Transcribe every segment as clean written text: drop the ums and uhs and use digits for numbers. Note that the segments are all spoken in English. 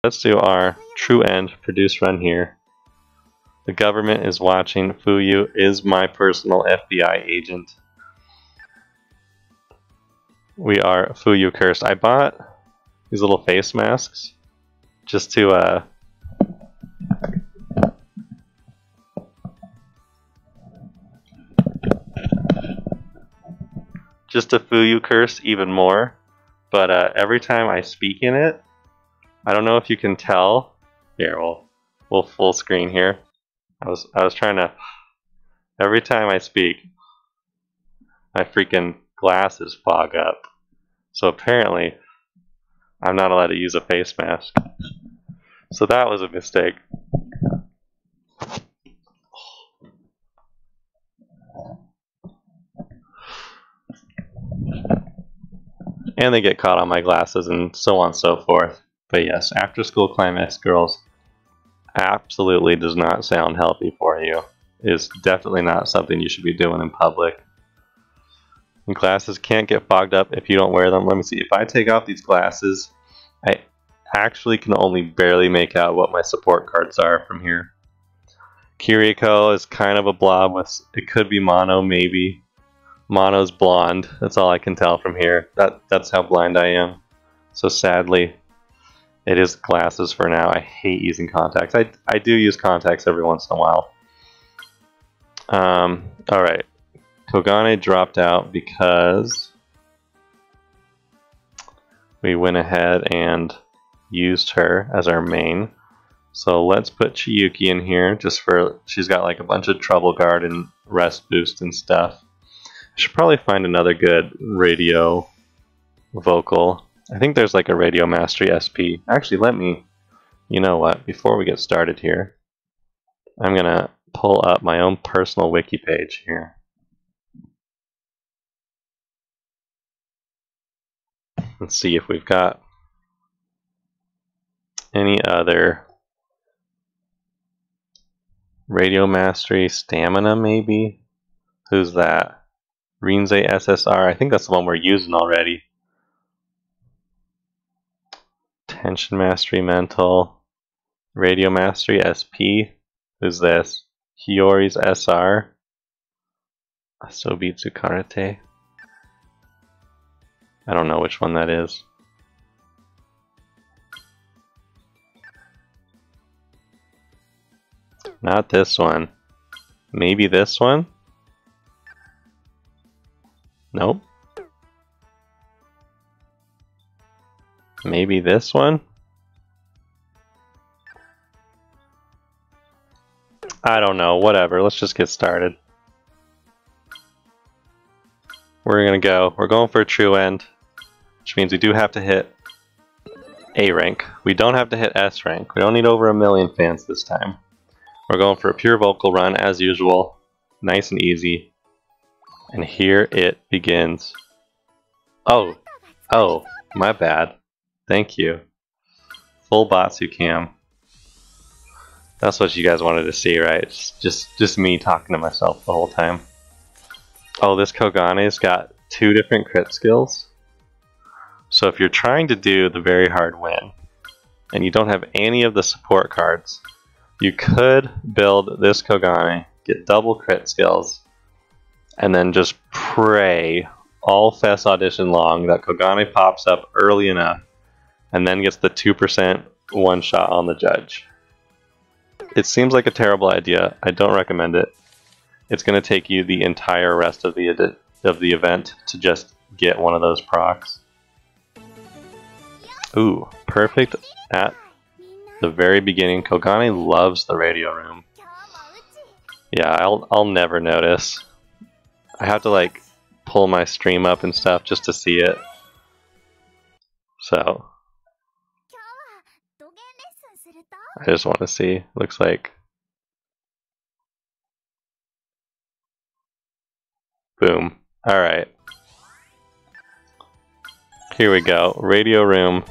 Let's do our true end produce run here. The government is watching. Fuyu is my personal FBI agent. We are Fuyu cursed. I bought these little face masks just to Fuyu curse even more. But every time I speak in it, I don't know if you can tell. Here, we'll full screen here. I was trying to. Every time I speak, my freaking glasses fog up. So apparently, I'm not allowed to use a face mask. So that was a mistake. And they get caught on my glasses and so on and so forth. But yes, after school climax girls absolutely does not sound healthy for you. It is definitely not something you should be doing in public. And glasses can't get fogged up if you don't wear them. Let me see. If I take off these glasses, I actually can only barely make out what my support cards are from here. Kiriko is kind of a blob. It could be mono, maybe. Mono's blonde. That's all I can tell from here. That's how blind I am. So sadly, it is glasses for now. I hate using contacts. I do use contacts every once in a while. Alright. Kogane dropped out because we went ahead and used her as our main. So let's put Chiyuki in here just for, she's got like a bunch of trouble guard and rest boost and stuff. I should probably find another good radio vocal. I think there's like a Radio Mastery SP. Actually, you know what, before we get started here, I'm gonna pull up my own personal wiki page here. Let's see if we've got any other Radio Mastery Stamina, maybe? Who's that? Rinze SSR. I think that's the one we're using already. Tension Mastery Mental. Radio Mastery SP. Who's this? Hiyori's SR. Asobitsu Karate. I don't know which one that is. Not this one. Maybe this one? Nope. Maybe this one? I don't know, whatever, let's just get started. We're gonna go. We're going for a true end, which means we do have to hit A rank. We don't have to hit S rank. We don't need over 1 million fans this time. We're going for a pure vocal run as usual. Nice and easy. And here it begins. Oh, my bad. Thank you. Full Batsu cam. That's what you guys wanted to see, right? Just me talking to myself the whole time. Oh, this Kogane's got 2 different crit skills. So if you're trying to do the very hard win, and you don't have any of the support cards, you could build this Kogane, get double crit skills, and then just pray all Fest Audition long that Kogane pops up early enough, and then gets the 2% one shot on the judge. It seems like a terrible idea. I don't recommend it. It's going to take you the entire rest of the event to just get one of those procs. Ooh, perfect at the very beginning. Kogane loves the radio room. Yeah, I'll never notice. I have to like pull my stream up and stuff just to see it. So I just want to see. Looks like boom. Alright. Here we go. Radio room.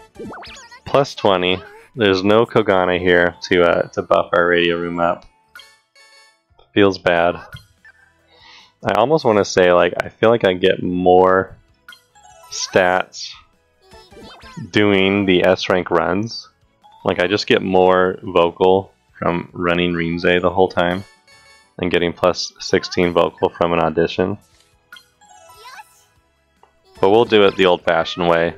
Plus 20. There's no Kogane here to buff our radio room up. Feels bad. I almost want to say, like, I feel like I get more stats doing the S rank runs Like, I just get more vocal from running Rinze the whole time and getting plus 16 vocal from an audition. But we'll do it the old-fashioned way.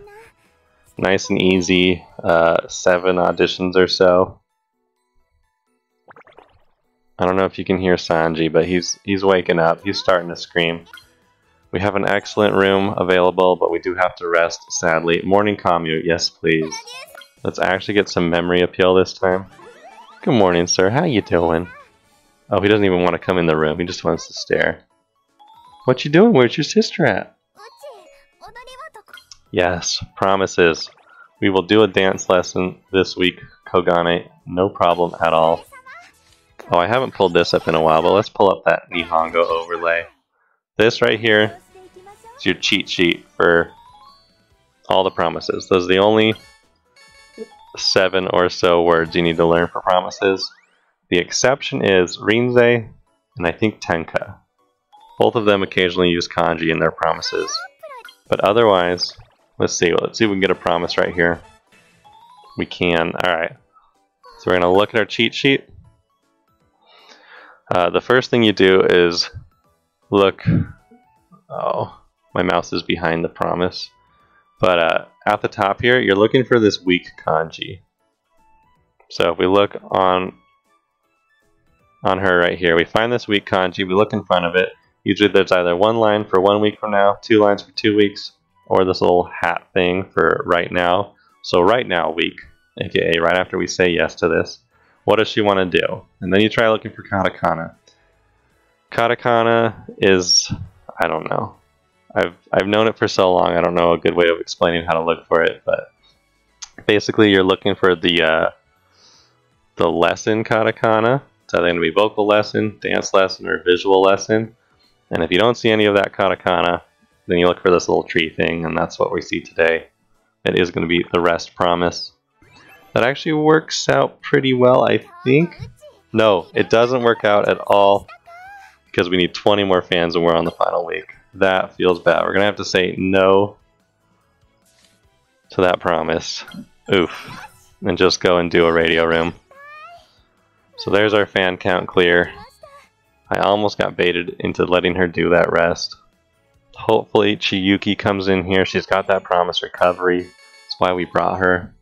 Nice and easy, 7 auditions or so. I don't know if you can hear Sanji, but he's waking up. He's starting to scream. We have an excellent room available, but we do have to rest, sadly. Morning commute, yes please. Let's actually get some memory appeal this time. Good morning, sir. How you doing? Oh, he doesn't even want to come in the room. He just wants to stare. What you doing? Where's your sister at? Yes, promises. We will do a dance lesson this week, Kogane. No problem at all. Oh, I haven't pulled this up in a while, but let's pull up that Nihongo overlay. This right here is your cheat sheet for all the promises. Those are the only 7 or so words you need to learn for promises. The exception is Rinze and I think Tenka. Both of them occasionally use kanji in their promises. But otherwise, let's see if we can get a promise right here. We can. Alright. So we're going to look at our cheat sheet. The first thing you do is look. Oh, my mouse is behind the promise. But at the top here, you're looking for this weak kanji. So if we look on her right here, we find this weak kanji, we look in front of it. Usually there's either 1 line for 1 week from now, 2 lines for 2 weeks, or this little hat thing for right now. So right now week, aka right after we say yes to this. What does she want to do? And then you try looking for katakana. Katakana is, I don't know. I've known it for so long, I don't know a good way of explaining how to look for it, but basically you're looking for the lesson katakana. It's either going to be vocal lesson, dance lesson, or visual lesson. And if you don't see any of that katakana, then you look for this little tree thing, and that's what we see today. It is going to be the rest promise. That actually works out pretty well, I think. No, it doesn't work out at all because we need 20 more fans and we're on the final week. That feels bad. We're going to have to say no to that promise. Oof. And just go and do a radio room. So there's our fan count clear. I almost got baited into letting her do that rest. Hopefully Chiyuki comes in here. She's got that promise recovery. That's why we brought her.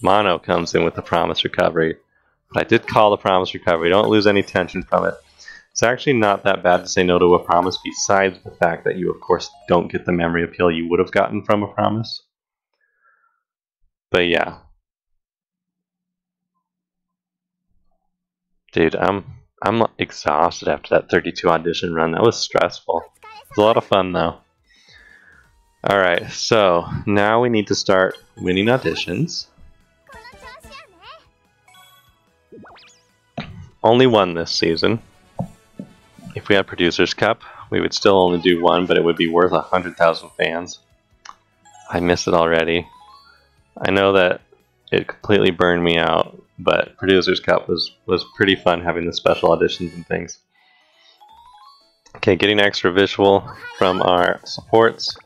Mono comes in with the promise recovery. But I did call the promise recovery. Don't lose any tension from it. It's actually not that bad to say no to a promise, besides the fact that you, of course, don't get the memory appeal you would have gotten from a promise. But yeah. Dude, I'm exhausted after that 32 audition run. That was stressful. It was a lot of fun, though. Alright, so now we need to start winning auditions. Only 1 this season. If we had Producer's Cup, we would still only do 1, but it would be worth 100,000 fans. I miss it already. I know that it completely burned me out, but Producer's Cup was pretty fun having the special auditions and things. Okay, getting extra visual from our supports.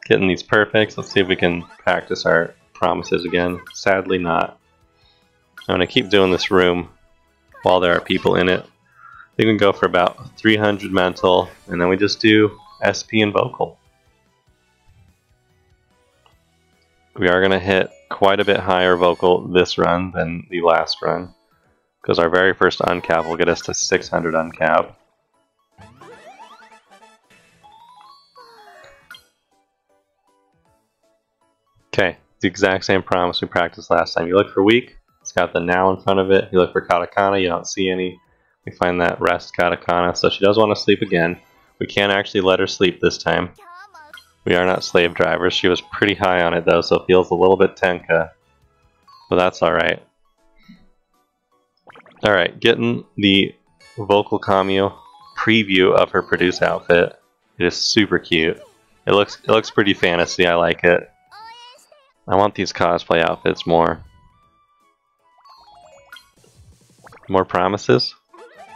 Getting these perfects. Let's see if we can practice our promises again. Sadly not. I'm going to keep doing this room while there are people in it. We can go for about 300 mental, and then we just do SP and vocal. We are going to hit quite a bit higher vocal this run than the last run, because our very first uncap will get us to 600 uncap. Okay, the exact same promise we practiced last time. You look for weak, it's got the now in front of it. You look for katakana, you don't see any. We find that rest katakana, so she does want to sleep again. We can't actually let her sleep this time. We are not slave drivers. She was pretty high on it though, so it feels a little bit tenka. But that's alright. Alright, getting the vocal cameo preview of her produce outfit. It is super cute. It looks pretty fantasy, I like it. I want these cosplay outfits more. More promises?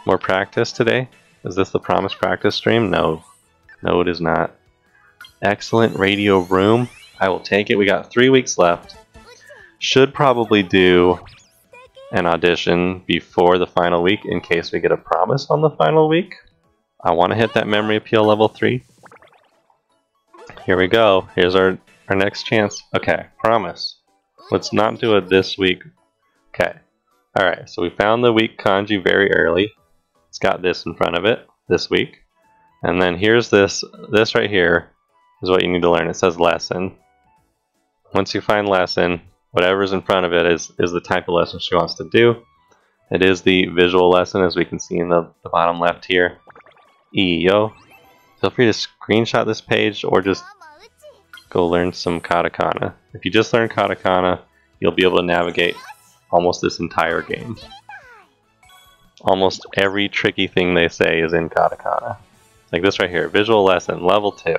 More practice today? Is this the promise practice stream? No. No, it is not. Excellent radio room. I will take it. We got 3 weeks left. Should probably do an audition before the final week in case we get a promise on the final week. I want to hit that memory appeal level 3. Here we go. Here's our next chance. Okay, promise. Let's not do it this week. Okay. Alright, so we found the weak kanji very early. It's got this in front of it this week. And then here's this. This right here is what you need to learn. It says lesson. Once you find lesson, whatever's in front of it is the type of lesson she wants to do. It is the visual lesson, as we can see in the bottom left here. Yo. Feel free to screenshot this page or just go learn some katakana. If you just learn katakana, you'll be able to navigate almost this entire game. Almost every tricky thing they say is in katakana. Like this right here, visual lesson, level 2.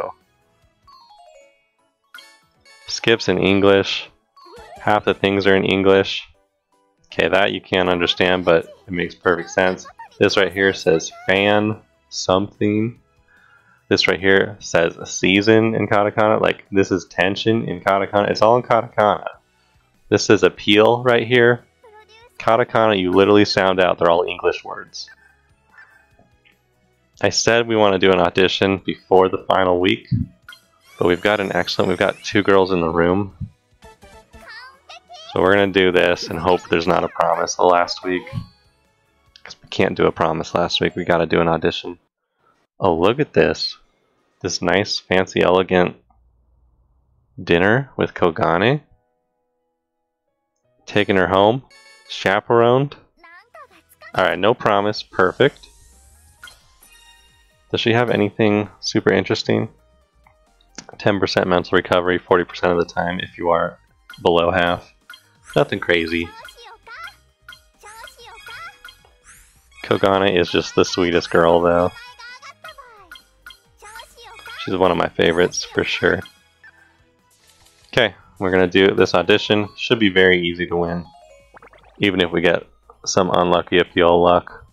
Skips in English. Half the things are in English. Okay, that you can't understand, but it makes perfect sense. This right here says fan something. This right here says a season in katakana. Like, this is tension in katakana. It's all in katakana. This says appeal right here. Katakana, you literally sound out. They're all English words. I said we want to do an audition before the final week, but we've got 2 girls in the room. So we're going to do this and hope there's not a promise the last week. Because we can't do a promise last week. We got to do an audition. Oh, look at this. This nice, fancy, elegant dinner with Kogane. Taking her home. Chaperoned. Alright, no promise. Perfect. Does she have anything super interesting? 10% mental recovery, 40% of the time if you are below half. Nothing crazy. Kogane is just the sweetest girl, though. She's one of my favorites, for sure. Okay, we're gonna do this audition. Should be very easy to win, even if we get some unlucky appeal luck.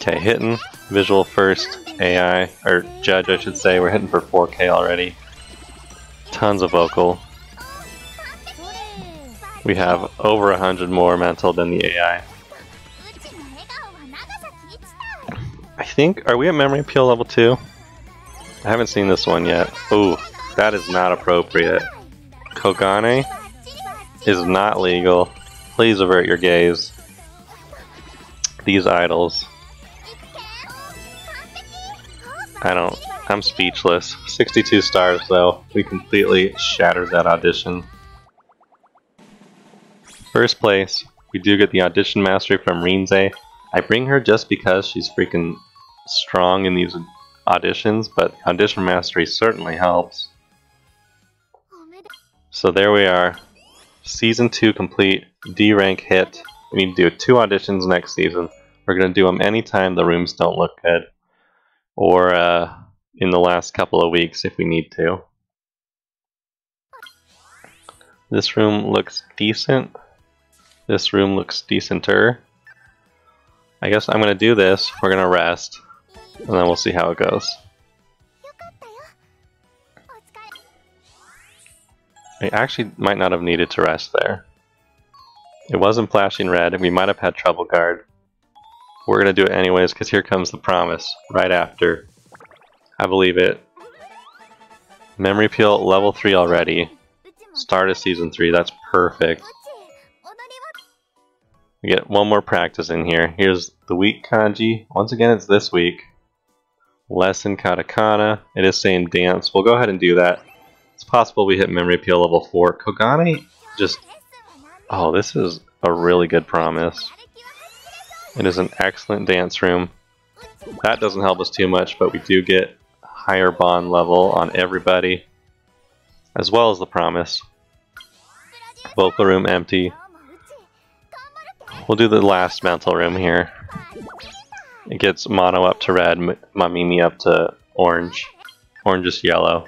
Okay, hitting. Visual first, AI, or judge I should say. We're hitting for 4K already. Tons of vocal. We have over 100 more mental than the AI. I think, are we at memory appeal level 2? I haven't seen this one yet. Ooh, that is not appropriate. Kogane is not legal. Please avert your gaze. These idols. I'm speechless. 62 stars though. We completely shattered that audition. First place, we do get the audition mastery from Rinze. I bring her just because she's freaking strong in these auditions, but audition mastery certainly helps. So there we are. Season 2 complete, D rank hit. We need to do 2 auditions next season. We're going to do them anytime the rooms don't look good. Or in the last couple of weeks if we need to. This room looks decent. This room looks decenter. I guess I'm going to do this. We're going to rest. And then we'll see how it goes. I actually might not have needed to rest there. It wasn't flashing red. We might have had trouble guard. We're going to do it anyways because here comes the promise right after. I believe it. Memory appeal level 3 already. Start of season 3. That's perfect. We get one more practice in here. Here's the week kanji. Once again, it's this week. Lesson katakana. It is saying dance. We'll go ahead and do that. It's possible we hit memory appeal level 4. Kogane just... Oh, this is a really good promise. It is an excellent dance room. That doesn't help us too much, but we do get higher bond level on everybody, as well as the promise. Vocal room empty. We'll do the last mental room here. It gets mono up to red, Mamimi up to orange. Orange is yellow.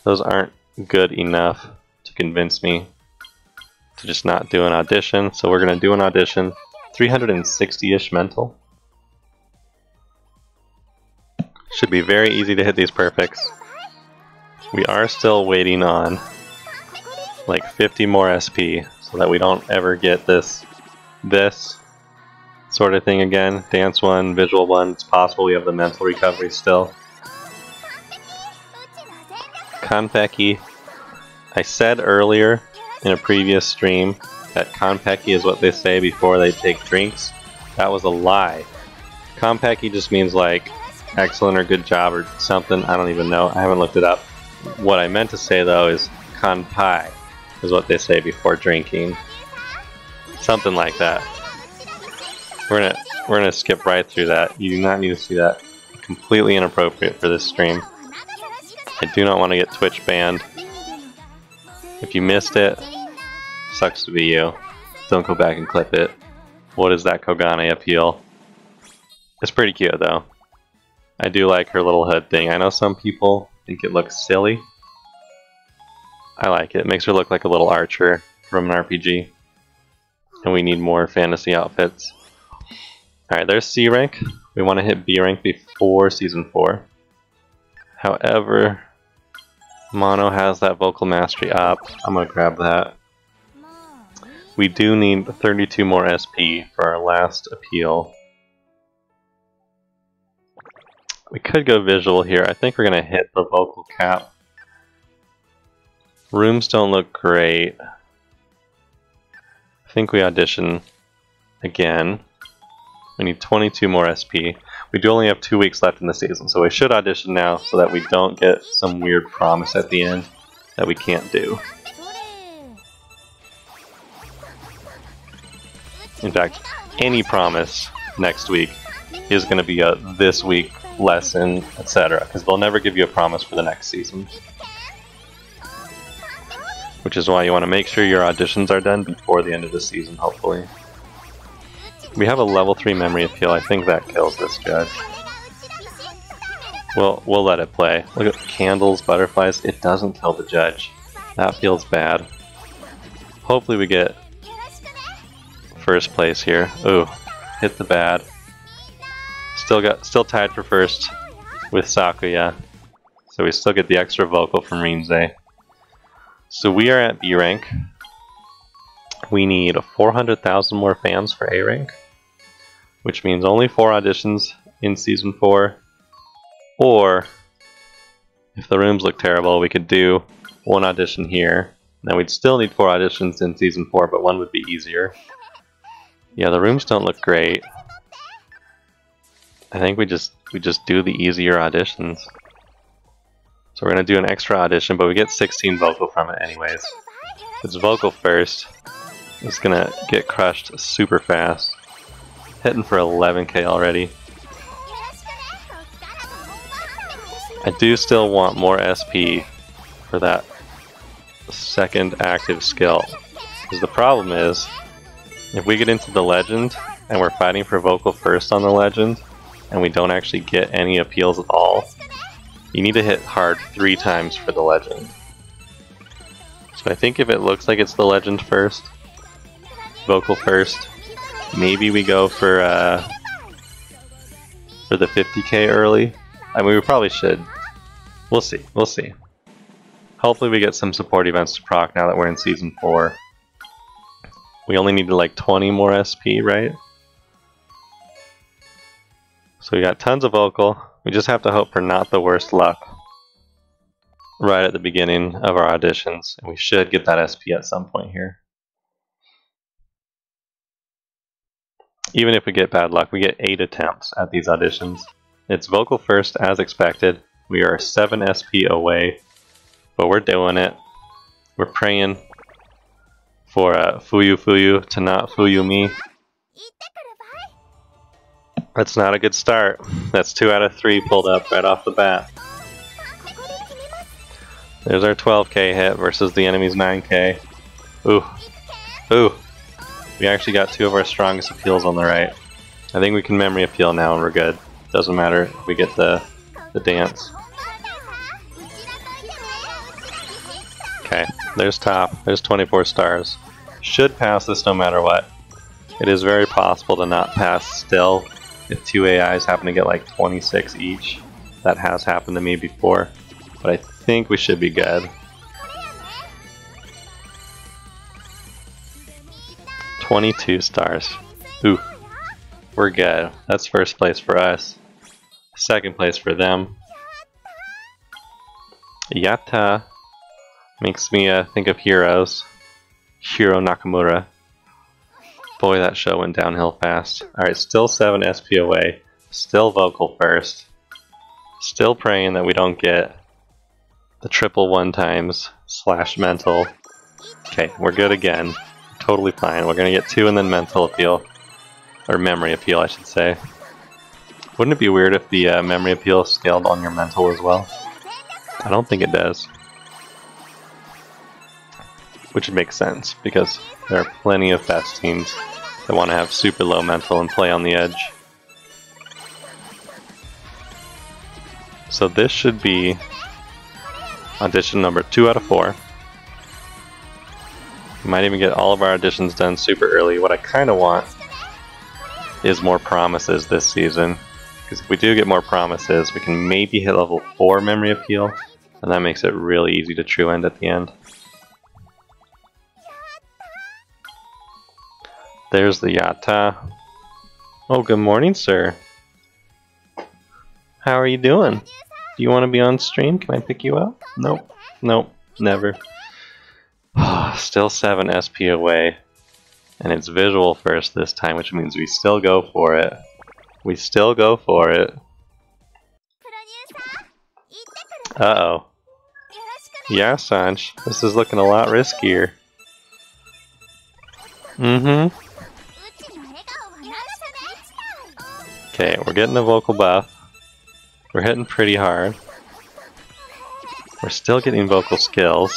Those aren't good enough to convince me to just not do an audition, so we're going to do an audition. 360-ish mental. Should be very easy to hit these perfects. We are still waiting on like 50 more SP so that we don't ever get this sort of thing again. Dance one, visual one. It's possible we have the mental recovery still. Konpeki. I said earlier in a previous stream that Konpeki is what they say before they take drinks. That was a lie. Konpeki just means like excellent or good job or something. I don't even know. I haven't looked it up. What I meant to say though is Kanpai is what they say before drinking. Something like that. We're gonna skip right through that. You do not need to see that. Completely inappropriate for this stream. I do not want to get Twitch banned. If you missed it, sucks to be you. Don't go back and clip it. What is that Kogane appeal? It's pretty cute though. I do like her little hood thing. I know some people think it looks silly. I like it. It makes her look like a little archer from an RPG. And we need more fantasy outfits. Alright, there's C rank. We want to hit B rank before Season 4. However, Mono has that vocal mastery up. I'm going to grab that. We do need 32 more SP for our last appeal. We could go visual here. I think we're going to hit the vocal cap. Rooms don't look great. I think we audition again. We need 22 more SP. We do only have 2 weeks left in the season, so we should audition now so that we don't get some weird promise at the end that we can't do. In fact, any promise next week is going to be a this week lesson, etc. Because they'll never give you a promise for the next season. Which is why you want to make sure your auditions are done before the end of the season, hopefully. We have a level 3 memory appeal. I think that kills this judge. We'll let it play. Look at candles, butterflies. It doesn't kill the judge. That feels bad. Hopefully we get first place here. Ooh, hit the bad. Still tied for first with Sakuya. So we still get the extra vocal from Rinzai. So we are at B rank. We need 400,000 more fans for A rank, which means only 4 auditions in Season 4. Or, if the rooms look terrible, we could do 1 audition here. Now we'd still need 4 auditions in Season 4, but 1 would be easier. Yeah, the rooms don't look great. I think we just do the easier auditions. So we're going to do an extra audition, but we get 16 vocal from it anyways. If it's vocal first, it's going to get crushed super fast. Hitting for 11k already. I do still want more SP for that second active skill. Because the problem is, if we get into the legend, and we're fighting for vocal first on the legend, and we don't actually get any appeals at all, you need to hit hard 3 times for the legend. So I think if it looks like it's the legend first, vocal first, maybe we go for the 50k early. I mean, we probably should. We'll see. Hopefully we get some support events to proc now that we're in Season 4. We only need like 20 more SP, right? So we got tons of vocal. We just have to hope for not the worst luck right at the beginning of our auditions. And we should get that SP at some point here. Even if we get bad luck, we get 8 attempts at these auditions. It's vocal first as expected. We are 7 SP away, but we're doing it. We're praying for Fuyu Fuyu to not Fuyu me. That's not a good start. That's 2 out of 3 pulled up right off the bat. There's our 12k hit versus the enemy's 9k. Ooh. We actually got 2 of our strongest appeals on the right. I think we can memory appeal now and we're good. Doesn't matter if we get the dance. Okay, there's top. There's 24 stars. Should pass this no matter what. It is very possible to not pass still if 2 AIs happen to get like 26 each. That has happened to me before, but I think we should be good. 22 stars. Ooh, we're good. That's first place for us. Second place for them. Yatta makes me think of Heroes. Hiro Nakamura. Boy, that show went downhill fast. Alright, still 7 SP away. Still vocal first. Still praying that we don't get the triple 1x / mental. Okay, we're good again. Totally fine. We're gonna get 2 and then mental appeal. Or memory appeal, I should say. Wouldn't it be weird if the memory appeal scaled on your mental as well? I don't think it does. Which would make sense, because there are plenty of fast teams that want to have super low mental and play on the edge. So this should be audition number 2 out of 4. We might even get all of our auditions done super early. What I kind of want is more promises this season. Because if we do get more promises, we can maybe hit level 4 memory appeal, and that makes it really easy to true end at the end. There's the Yatta. Oh, good morning, sir. How are you doing? Do you want to be on stream? Can I pick you up? Nope. Nope. Never. Still 7 SP away. And it's visual first this time, which means we still go for it. We still go for it. Uh-oh. Yeah, Sanj. This is looking a lot riskier. Mm-hmm. Okay, we're getting a vocal buff. We're hitting pretty hard. We're still getting vocal skills.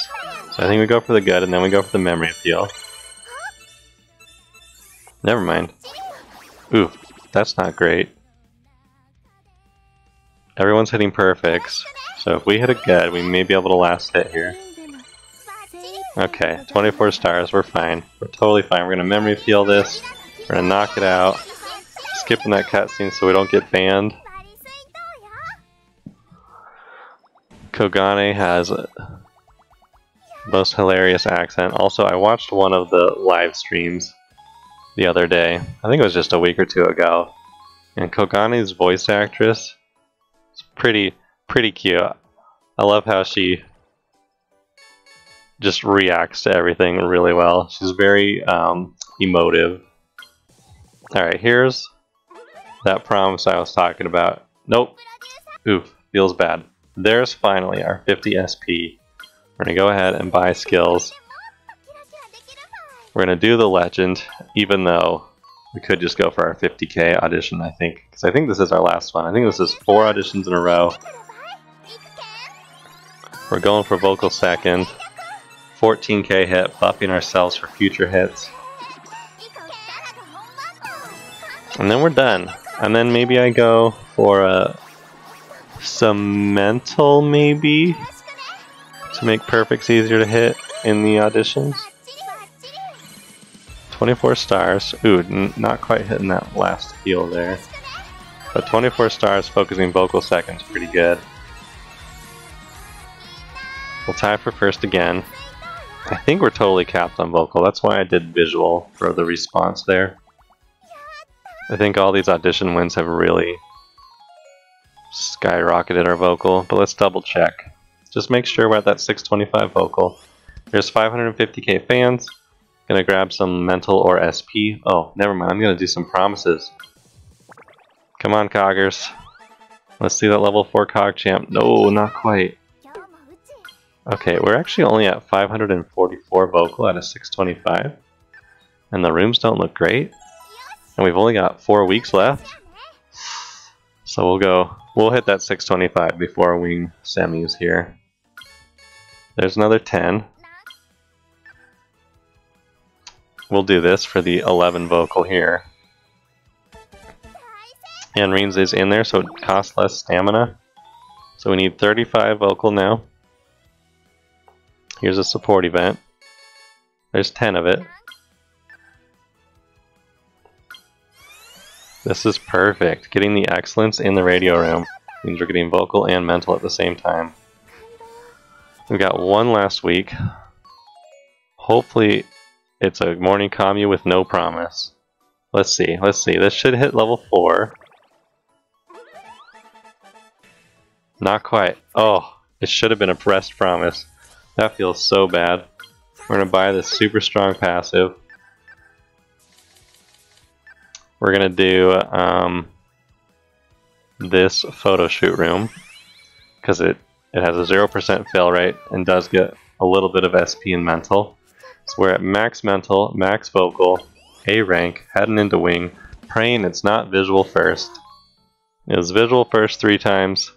So I think we go for the good and then we go for the memory appeal. Never mind. Ooh, that's not great. Everyone's hitting perfects. So if we hit a good, we may be able to last hit here. Okay, 24 stars, we're fine. We're totally fine. We're gonna memory appeal this. We're gonna knock it out. Skipping that cutscene so we don't get banned. Kogane has a most hilarious accent. Also, I watched one of the live streams the other day. I think it was just a week or 2 ago. And Kogane's voice actress is pretty cute. I love how she just reacts to everything really well. She's very emotive. Alright, here's that promise I was talking about. Nope. Oof, feels bad. There's finally our 50 SP. We're going to go ahead and buy skills. We're going to do the legend, even though we could just go for our 50k audition, I think. Because I think this is our last one. I think this is 4 auditions in a row. We're going for vocal second. 14k hit, buffing ourselves for future hits. And then we're done. And then maybe I go for some mental, maybe, to make perfects easier to hit in the auditions. 24 stars. Ooh, not quite hitting that last heal there. But 24 stars focusing vocal seconds, pretty good. We'll tie for first again. I think we're totally capped on vocal. That's why I did visual for the response there. I think all these audition wins have really skyrocketed our vocal, but let's double check. Just make sure we're at that 625 vocal. There's 550k fans. Gonna grab some mental or SP. Oh, never mind. I'm gonna do some promises. Come on, Coggers. Let's see that level 4 Cog champ. No, not quite. Okay, we're actually only at 544 vocal out of 625. And the rooms don't look great. And we've only got 4 weeks left. So we'll hit that 625 before wing semis here. There's another 10. We'll do this for the 11 vocal here. And Reams is in there, so it costs less stamina. So we need 35 vocal now. Here's a support event. There's 10 of it. This is perfect. Getting the excellence in the radio room. Means we're getting vocal and mental at the same time. We got one last week. Hopefully it's a morning commune with no promise. Let's see. This should hit level 4. Not quite. Oh, it should have been a pressed promise. That feels so bad. We're gonna buy this super strong passive. We're gonna do this photo shoot room because it has a 0% fail rate and does get a little bit of SP and mental. So we're at max mental, max vocal, A rank, heading into wing, praying it's not visual first. It was visual first 3 times,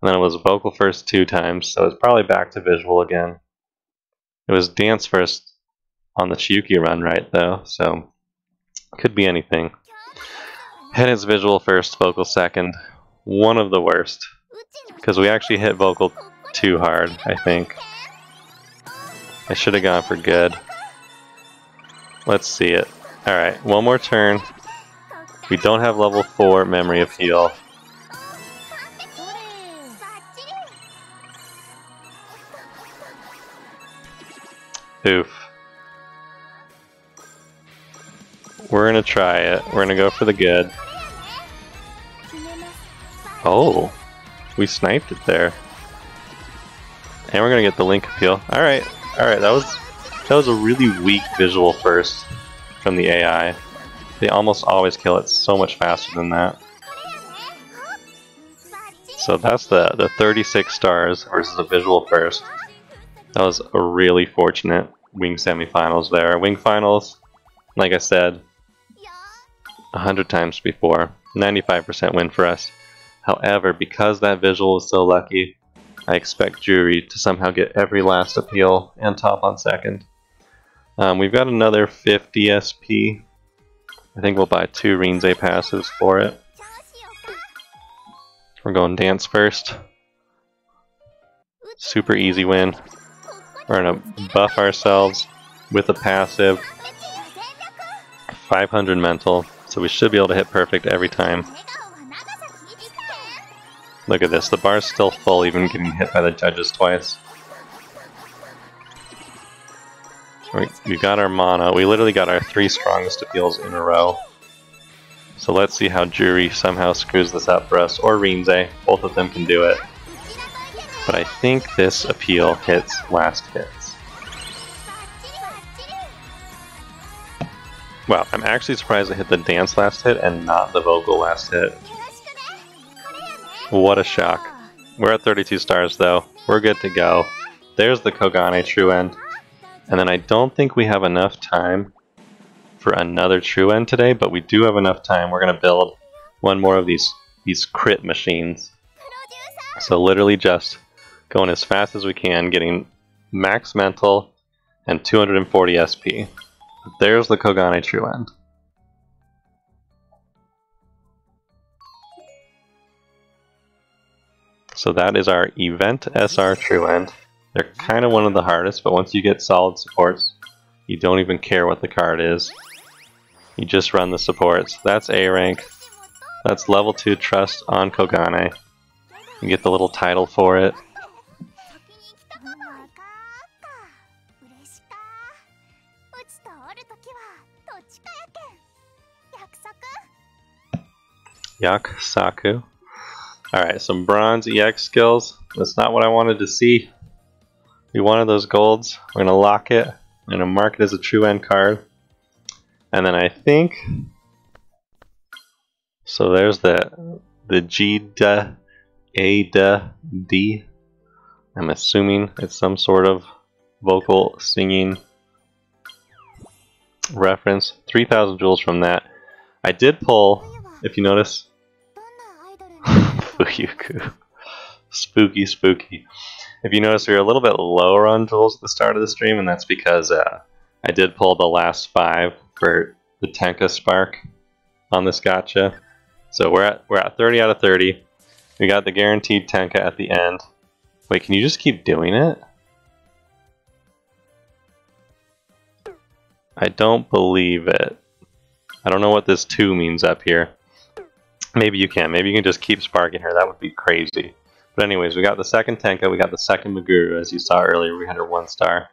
and then it was vocal first 2 times, so it's probably back to visual again. It was dance first on the Chiyuki run, right, though, so could be anything. Hit its visual first, vocal second. One of the worst, because we actually hit vocal too hard, I think. I should have gone for good. Let's see it. Alright, one more turn. We don't have level 4 memory of heal. Oof. We're gonna try it. We're gonna go for the good. Oh, we sniped it there. And we're gonna get the link appeal. Alright, that was a really weak visual first from the AI. They almost always kill it so much faster than that. So that's the 36 stars versus a visual first. That was a really fortunate wing semifinals there. Wing finals, like I said 100 times before, 95% win for us. However, because that visual was so lucky, I expect Jury to somehow get every last appeal and top on second. We've got another 50 SP. I think we'll buy 2 Rinze passives for it. We're going dance first. Super easy win. We're gonna buff ourselves with a passive. 500 mental, so we should be able to hit perfect every time. Look at this, the bar's still full even getting hit by the judges twice. We got our mana, we literally got our 3 strongest appeals in a row. So let's see how Jury somehow screws this up for us, or Rinze, both of them can do it. But I think this appeal hits last hits. Wow, I'm actually surprised it hit the dance last hit and not the vocal last hit. What a shock. We're at 32 stars though. We're good to go. There's the Kogane True End. And then I don't think we have enough time for another True End today, but we do have enough time. We're going to build one more of these crit machines. So literally just going as fast as we can, getting max mental and 240 SP. There's the Kogane True End. So that is our Event SR True End. They're kind of one of the hardest, but once you get solid supports, you don't even care what the card is. You just run the supports. That's A rank. That's level 2 trust on Kogane. You get the little title for it. Yakusaku. Alright, some bronze EX skills. That's not what I wanted to see. We wanted those golds. We're going to lock it. We're going to mark it as a True End card. And then I think... So there's the G-da, A-da, D. I'm assuming it's some sort of vocal singing reference. 3,000 jewels from that. I did pull, if you notice... Spooky, spooky. If you notice, we were a little bit lower on jewels at the start of the stream, and that's because I did pull the last 5 for the Tenka Spark on this gacha. So we're at 30 out of 30. We got the guaranteed Tenka at the end. Wait, can you just keep doing it? I don't believe it. I don't know what this 2 means up here. Maybe you can. Maybe you can just keep sparking her. That would be crazy. But anyways, we got the second Tenka, we got the second Maguru, as you saw earlier. We had her 1 star.